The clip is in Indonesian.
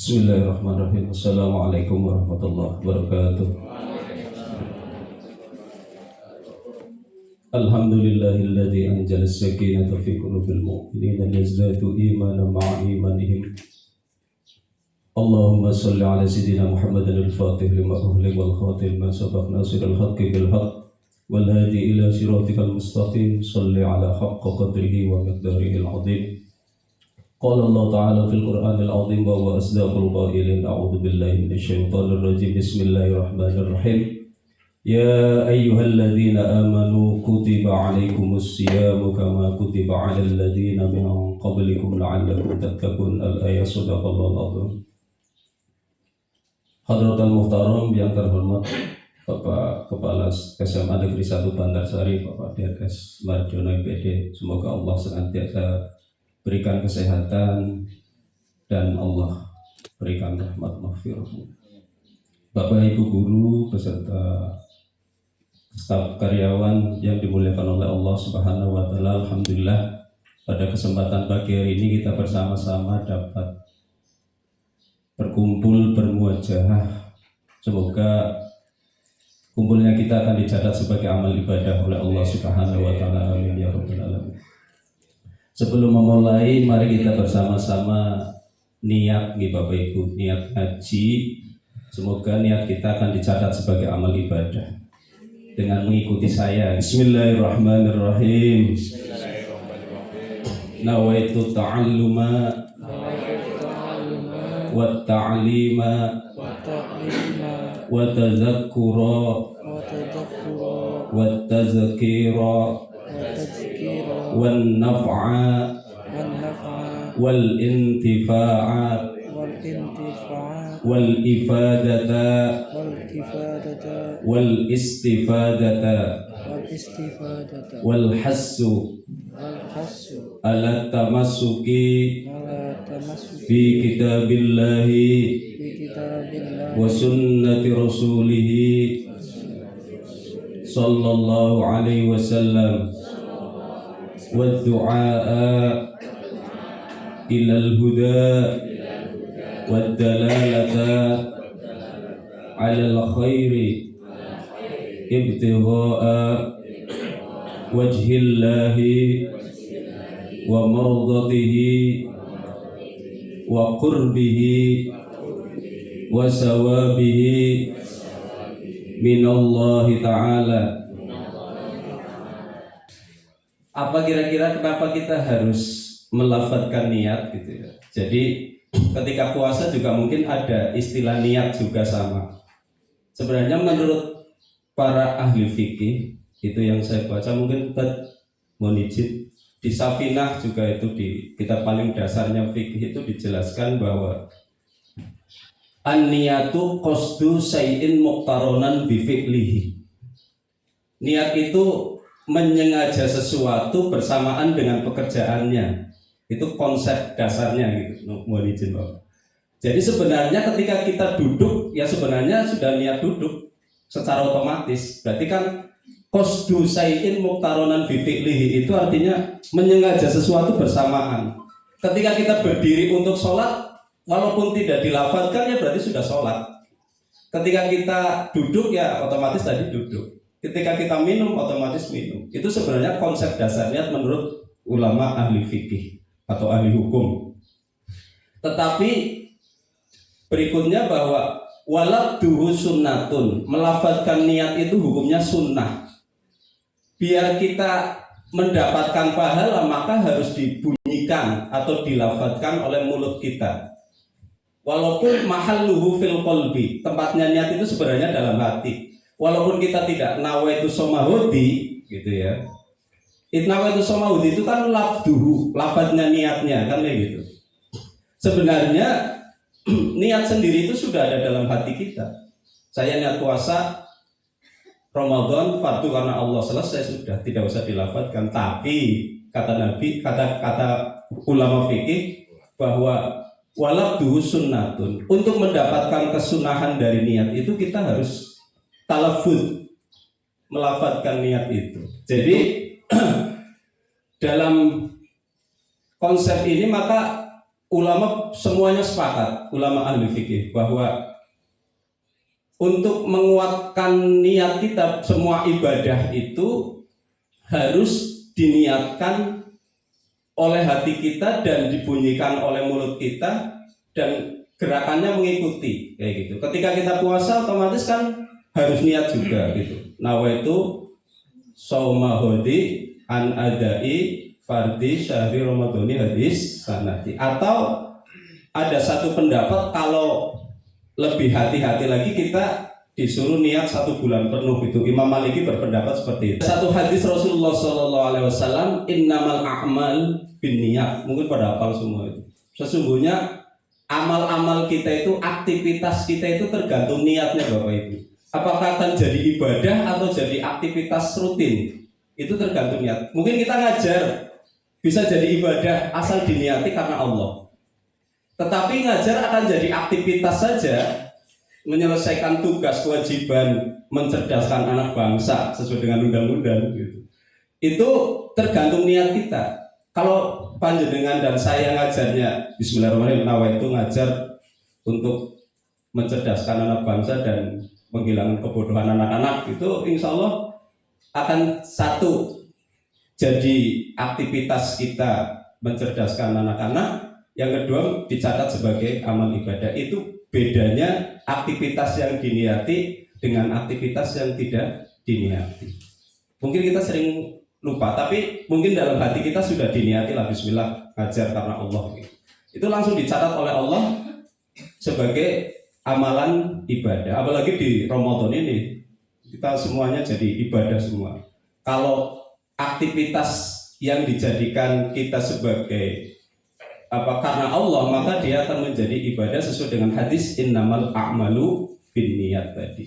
Bismillahirrahmanirrahim. Assalamualaikum warahmatullahi wabarakatuh. Alhamdulillahilladzi anzala as-sakinata fi qulubil mu'minina liyazdadu imanan ma'a imanihim. Allahumma shalli ala sayyidina Muhammadin al-Fatih lima ughliqa wal khatim ma sabaq nasiril haqqi bil haqq wal hadi ila siratikal mustaqim. Shalli ala haqqa qadrihi wa miqdarihi al-'azim. Qala Allah Ta'ala fil Qur'anil 'azim wa huwa asdaqul qailin. A'udzu billahi minasy syaithanir rajim. Bismillahirrahmanirrahim. Ya ayyuhalladzina amanu kutiba 'alaikumus syiyamu kama kutiba 'alal ladzina min qablikum la'allakum tattaqun. Al-ayat. Shadaqallahul 'azim. Hadratul Muhtaram yang terhormat Bapak Kepala SMA Negeri 1 Bantarsari, Bapak Dirgas Mardiono IPD, semoga Allah senantiasa berikan kesehatan dan Allah berikan rahmat maghfirah. Bapak Ibu guru beserta staf karyawan yang dimuliakan oleh Allah Subhanahu wa taala, alhamdulillah pada kesempatan pagi hari ini kita bersama-sama dapat berkumpul bermuajahah. Semoga kumpulnya kita akan dicatat sebagai amal ibadah oleh Allah Subhanahu wa taala. Amin ya rabbal alamin. Sebelum memulai, mari kita bersama-sama niat nih Bapak Ibu, niat haji. Semoga niat kita akan dicatat sebagai amal ibadah dengan mengikuti saya. Bismillahirrahmanirrahim. Nawaitu ta'alluma wa ta'lima wa tazakkura wa tazkira wal naf'a wal intifa'a wal ifadata wal istifadata wal hassu ala tamassuki bi kitabillahi wa sunnati rasulihi sallallahu alaihi wasallam wa du'a ilal huda wa dalalata alal khairi ibtigha'a wajhillahi wa mardatihi wa qurbihi wa sawabihi minallahi ta'ala. Apa kira-kira kenapa kita harus melafadzkan niat gitu ya? Jadi ketika puasa juga mungkin ada istilah niat juga sama. Sebenarnya menurut para ahli fikih itu yang saya baca, mungkin mohon izin di Safinah juga itu di kitab paling dasarnya fikih itu dijelaskan bahwa an-niyatu qasdu syai'in muqtaronan bi fi'lihi. Niat itu menyengaja sesuatu bersamaan dengan pekerjaannya. Itu konsep dasarnya gitu. Mohon izin Bapak. Jadi sebenarnya ketika kita duduk ya sebenarnya sudah niat duduk secara otomatis. Berarti kan qasdu syai'in muqtaronan bi fi'lihi itu artinya menyengaja sesuatu bersamaan. Ketika kita berdiri untuk sholat, walaupun tidak dilafadzkan ya berarti sudah sholat. Ketika kita duduk ya otomatis tadi duduk. Ketika kita minum otomatis minum. Itu sebenarnya konsep dasarnya menurut ulama ahli fikih atau ahli hukum. Tetapi berikutnya bahwa walabduhu sunnatun, melafadzkan niat itu hukumnya sunnah. Biar kita mendapatkan pahala maka harus dibunyikan atau dilafadzkan oleh mulut kita. Walaupun mahalluhu fil qalbi, tempatnya niat itu sebenarnya dalam hati. Walaupun kita tidak nawaitu somahudi gitu ya. Nawaitu somahudi itu kan labduhu, lafadznya niatnya kan kayak gitu. Sebenarnya niat sendiri itu sudah ada dalam hati kita. Saya niat puasa Ramadan fardu karena Allah, selesai sudah, tidak usah dilafadzkan. Tapi kata Nabi, kata ulama fikih bahwa walabduhu sunnatun, untuk mendapatkan kesunahan dari niat itu kita harus talafud, melafadzkan niat itu. Jadi dalam konsep ini maka ulama semuanya sepakat, ulama ahli fikih, bahwa untuk menguatkan niat kita, semua ibadah itu harus diniatkan oleh hati kita dan dibunyikan oleh mulut kita dan gerakannya mengikuti kayak gitu. Ketika kita puasa otomatis kan harus niat juga gitu. Nawaitu shauma hodi an adai fardi syahri ramadhani hadis sanati. Atau ada satu pendapat kalau lebih hati-hati lagi kita disuruh niat 1 bulan penuh itu. Imam Maliki berpendapat seperti itu. Satu hadis Rasulullah SAW, innamal a'mal binniyat. Mungkin pada hafal semua itu. Sesungguhnya amal-amal kita itu, aktivitas kita itu tergantung niatnya Bapak Ibu. Apakah akan jadi ibadah atau jadi aktivitas rutin? Itu tergantung niat. Mungkin kita ngajar bisa jadi ibadah asal diniati karena Allah. Tetapi ngajar akan jadi aktivitas saja, menyelesaikan tugas kewajiban mencerdaskan anak bangsa sesuai dengan undang-undang gitu. Itu tergantung niat kita. Kalau panjenengan dan saya ngajarnya bismillahirrahmanirrahim, nawaitu ngajar untuk mencerdaskan anak bangsa dan menghilangkan kebodohan anak-anak, itu insya Allah akan satu jadi aktivitas kita mencerdaskan anak-anak, yang kedua dicatat sebagai amal ibadah. Itu bedanya aktivitas yang diniati dengan aktivitas yang tidak diniati. Mungkin kita sering lupa, tapi mungkin dalam hati kita sudah diniati lah, bismillah ngajar karena Allah gitu. Itu langsung dicatat oleh Allah sebagai amalan ibadah. Apalagi di Ramadan ini kita semuanya jadi ibadah semua. Kalau aktivitas yang dijadikan kita sebagai karena Allah, maka dia akan menjadi ibadah sesuai dengan hadis innamal a'malu binniyat tadi.